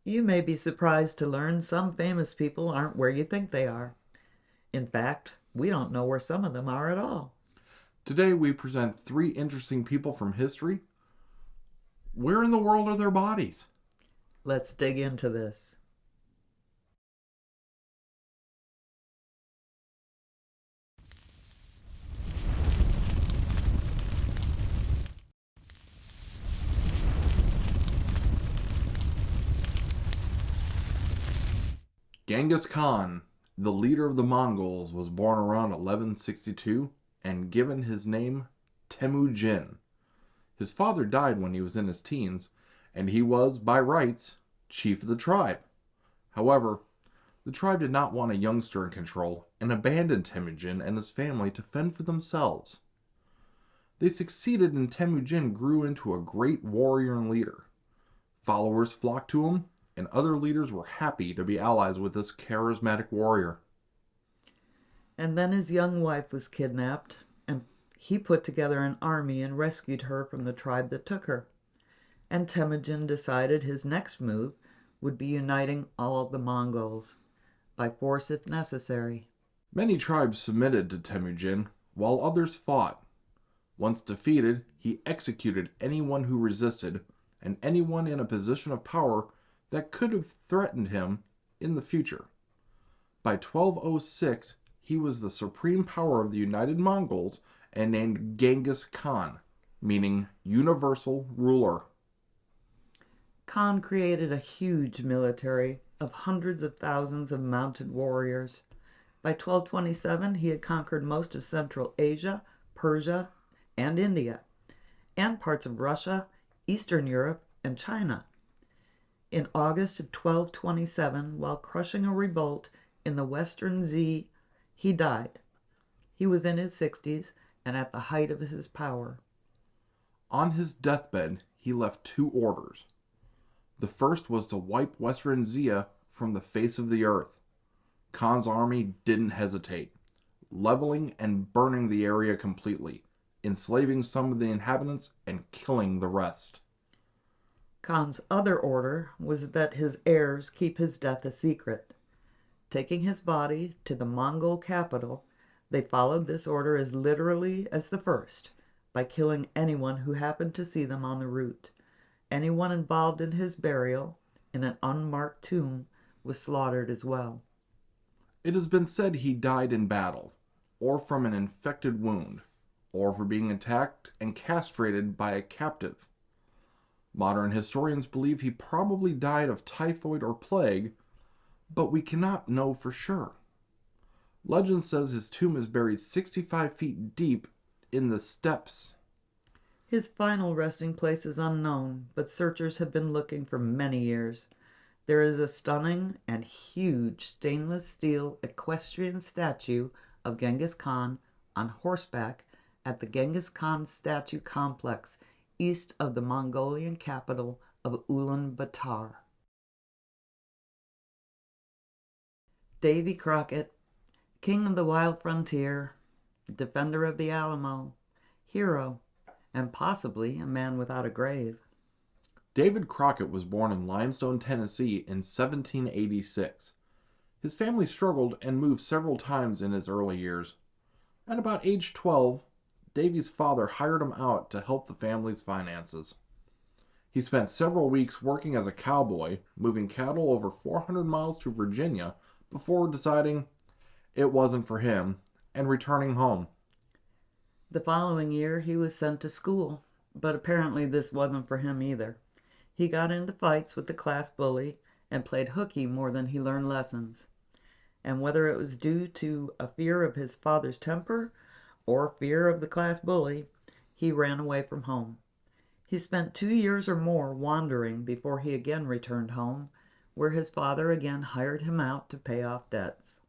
You may be surprised to learn some famous people aren't where you think they are. In fact, we don't know where some of them are at all. Today we present three interesting people from history. Where in the world are their bodies? Let's dig into this. Genghis Khan, the leader of the Mongols, was born around 1162 and given his name Temujin. His father died when he was in his teens, and he was, by rights, chief of the tribe. However, the tribe did not want a youngster in control and abandoned Temujin and his family to fend for themselves. They succeeded, and Temujin grew into a great warrior and leader. Followers flocked to him, and other leaders were happy to be allies with this charismatic warrior. And then his young wife was kidnapped, and he put together an army and rescued her from the tribe that took her. And Temujin decided his next move would be uniting all of the Mongols, by force if necessary. Many tribes submitted to Temujin, while others fought. Once defeated, he executed anyone who resisted, and anyone in a position of power that could have threatened him in the future. By 1206, he was the supreme power of the United Mongols and named Genghis Khan, meaning universal ruler. Khan created a huge military of hundreds of thousands of mounted warriors. By 1227, he had conquered most of Central Asia, Persia, and India, and parts of Russia, Eastern Europe, and China. In August of 1227, while crushing a revolt in the Western Zhou, he died. He was in his 60s and at the height of his power. On his deathbed, he left two orders. The first was to wipe Western Zhou from the face of the earth. Khan's army didn't hesitate, leveling and burning the area completely, enslaving some of the inhabitants and killing the rest. Khan's other order was that his heirs keep his death a secret. Taking his body to the Mongol capital, they followed this order as literally as the first, by killing anyone who happened to see them on the route. Anyone involved in his burial in an unmarked tomb was slaughtered as well. It has been said he died in battle, or from an infected wound, or for being attacked and castrated by a captive. Modern historians believe he probably died of typhoid or plague, but we cannot know for sure. Legend says his tomb is buried 65 feet deep in the steppes. His final resting place is unknown, but searchers have been looking for many years. There is a stunning and huge stainless steel equestrian statue of Genghis Khan on horseback at the Genghis Khan Statue Complex east of the Mongolian capital of Ulaanbaatar. Davy Crockett, king of the wild frontier, defender of the Alamo, hero, and possibly a man without a grave. David Crockett was born in Limestone, Tennessee in 1786. His family struggled and moved several times in his early years. At about age 12, Davy's father hired him out to help the family's finances. He spent several weeks working as a cowboy, moving cattle over 400 miles to Virginia before deciding it wasn't for him and returning home. The following year, he was sent to school, but apparently this wasn't for him either. He got into fights with the class bully and played hooky more than he learned lessons. And whether it was due to a fear of his father's temper or fear of the class bully, he ran away from home. He spent 2 years or more wandering before he again returned home, where his father again hired him out to pay off debts.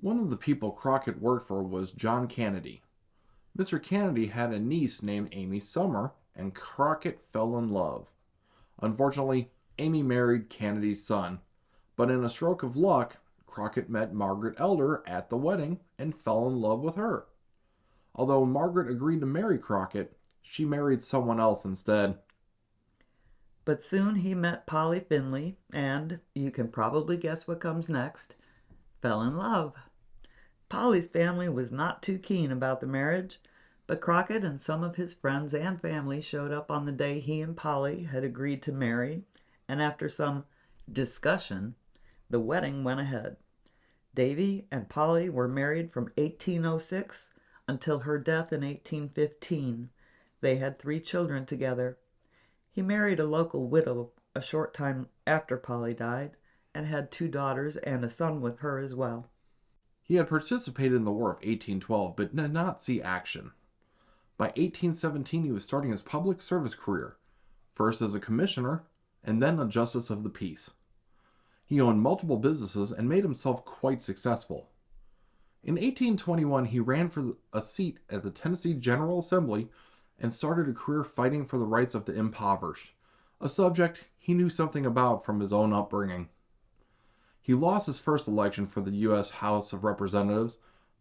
One of the people Crockett worked for was John Kennedy. Mr. Kennedy had a niece named Amy Summer, and Crockett fell in love. Unfortunately, Amy married Kennedy's son, but in a stroke of luck, Crockett met Margaret Elder at the wedding and fell in love with her. Although Margaret agreed to marry Crockett, she married someone else instead. But soon he met Polly Finley and, you can probably guess what comes next, fell in love. Polly's family was not too keen about the marriage, but Crockett and some of his friends and family showed up on the day he and Polly had agreed to marry, and after some discussion, the wedding went ahead. Davy and Polly were married from 1806 until her death in 1815. They had 3 children together. He married a local widow a short time after Polly died and had 2 daughters and a son with her as well. He had participated in the War of 1812 but did not see action. By 1817 he was starting his public service career, first as a commissioner and then a justice of the peace. He owned multiple businesses and made himself quite successful. In 1821 he ran for a seat at the Tennessee General Assembly and started a career fighting for the rights of the impoverished, a subject he knew something about from his own upbringing. He lost his first election for the U.S. House of Representatives,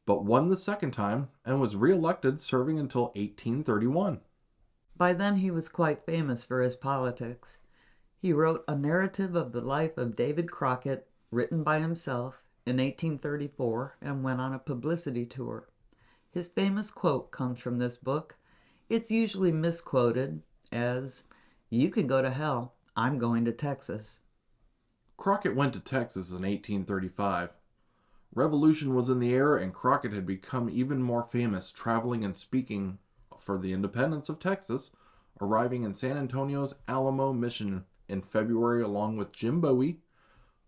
but won the second time and was re-elected, serving until 1831. By then he was quite famous for his politics. He wrote a narrative of the life of David Crockett, written by himself, in 1834 and went on a publicity tour. His famous quote comes from this book. It's usually misquoted as, "You can go to hell, I'm going to Texas." Crockett went to Texas in 1835. Revolution was in the air and Crockett had become even more famous, traveling and speaking for the independence of Texas, arriving in San Antonio's Alamo Mission in February along with Jim Bowie,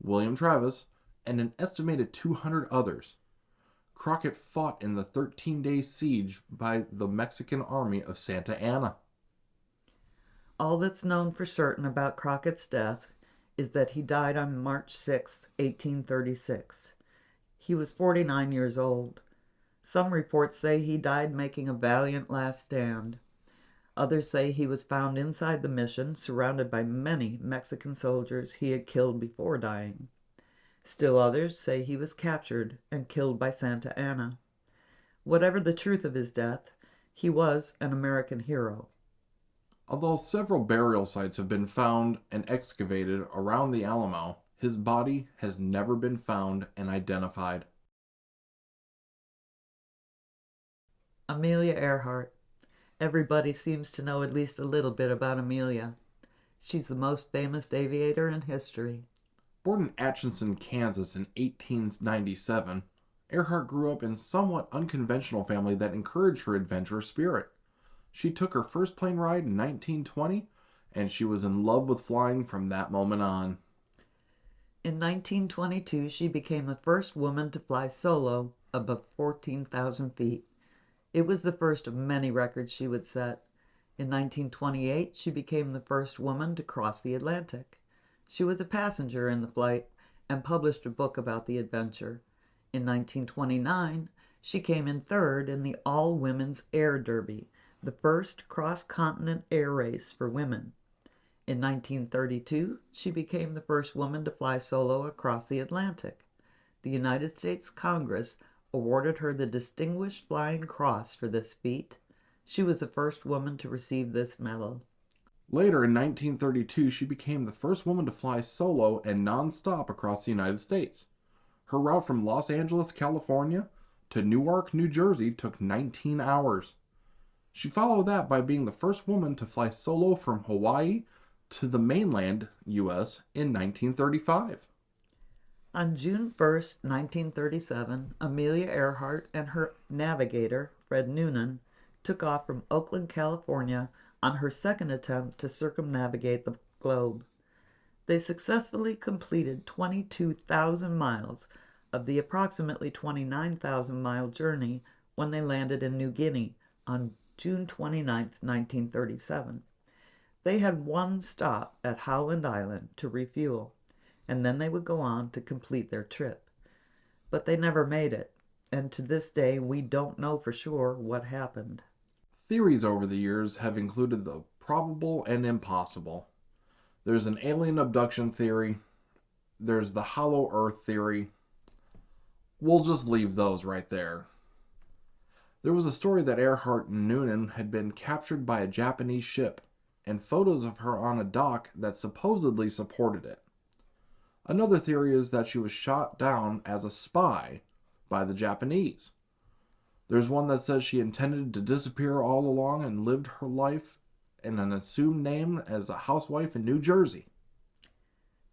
William Travis, and an estimated 200 others. Crockett fought in the 13-day siege by the Mexican army of Santa Anna. All that's known for certain about Crockett's death is that he died on March 6, 1836. He was 49 years old. Some reports say he died making a valiant last stand. Others say he was found inside the mission, surrounded by many Mexican soldiers he had killed before dying. Still others say he was captured and killed by Santa Anna. Whatever the truth of his death, he was an American hero. Although several burial sites have been found and excavated around the Alamo, his body has never been found and identified. Amelia Earhart. Everybody seems to know at least a little bit about Amelia. She's the most famous aviator in history. Born in Atchison, Kansas in 1897, Earhart grew up in a somewhat unconventional family that encouraged her adventurous spirit. She took her first plane ride in 1920, and she was in love with flying from that moment on. In 1922, she became the first woman to fly solo above 14,000 feet. It was the first of many records she would set. In 1928, she became the first woman to cross the Atlantic. She was a passenger in the flight and published a book about the adventure. In 1929, she came in third in the All-Women's Air Derby, the first cross-continent air race for women. In 1932, she became the first woman to fly solo across the Atlantic. The United States Congress awarded her the Distinguished Flying Cross for this feat. She was the first woman to receive this medal. Later in 1932, she became the first woman to fly solo and non-stop across the United States. Her route from Los Angeles, California to Newark, New Jersey took 19 hours. She followed that by being the first woman to fly solo from Hawaii to the mainland U.S. in 1935. On June 1st, 1937, Amelia Earhart and her navigator, Fred Noonan, took off from Oakland, California on her second attempt to circumnavigate the globe. They successfully completed 22,000 miles of the approximately 29,000-mile journey when they landed in New Guinea on June 29, 1937. They had one stop at Howland Island to refuel, and then they would go on to complete their trip. But they never made it, and to this day we don't know for sure what happened. Theories over the years have included the probable and impossible. There's an alien abduction theory. There's the hollow earth theory. We'll just leave those right there. There was a story that Earhart and Noonan had been captured by a Japanese ship. and photos of her on a dock that supposedly supported it. Another theory is that she was shot down as a spy by the Japanese. There's one that says she intended to disappear all along and lived her life in an assumed name as a housewife in New Jersey.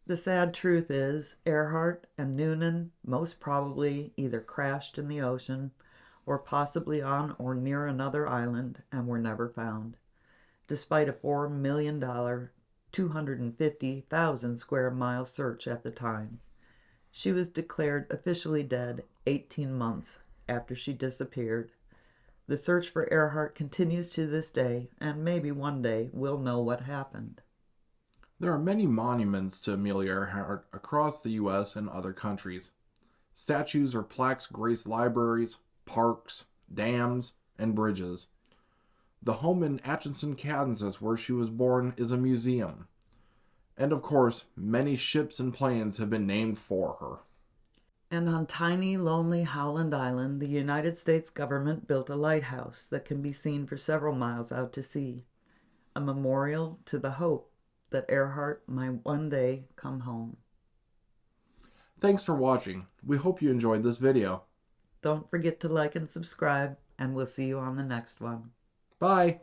The sad truth is, Earhart and Noonan most probably either crashed in the ocean or possibly on or near another island and were never found, despite a $4 million, 250,000 square mile search at the time. She was declared officially dead 18 months after she disappeared. The search for Earhart continues to this day, and maybe one day we'll know what happened. There are many monuments to Amelia Earhart across the U.S. and other countries. Statues or plaques grace libraries, parks, dams, and bridges. The home in Atchison, Kansas, where she was born, is a museum. And of course, many ships and planes have been named for her. And on tiny, lonely Howland Island, the United States government built a lighthouse that can be seen for several miles out to sea, a memorial to the hope that Earhart might one day come home. Thanks for watching. We hope you enjoyed this video. Don't forget to like and subscribe, and we'll see you on the next one. Bye!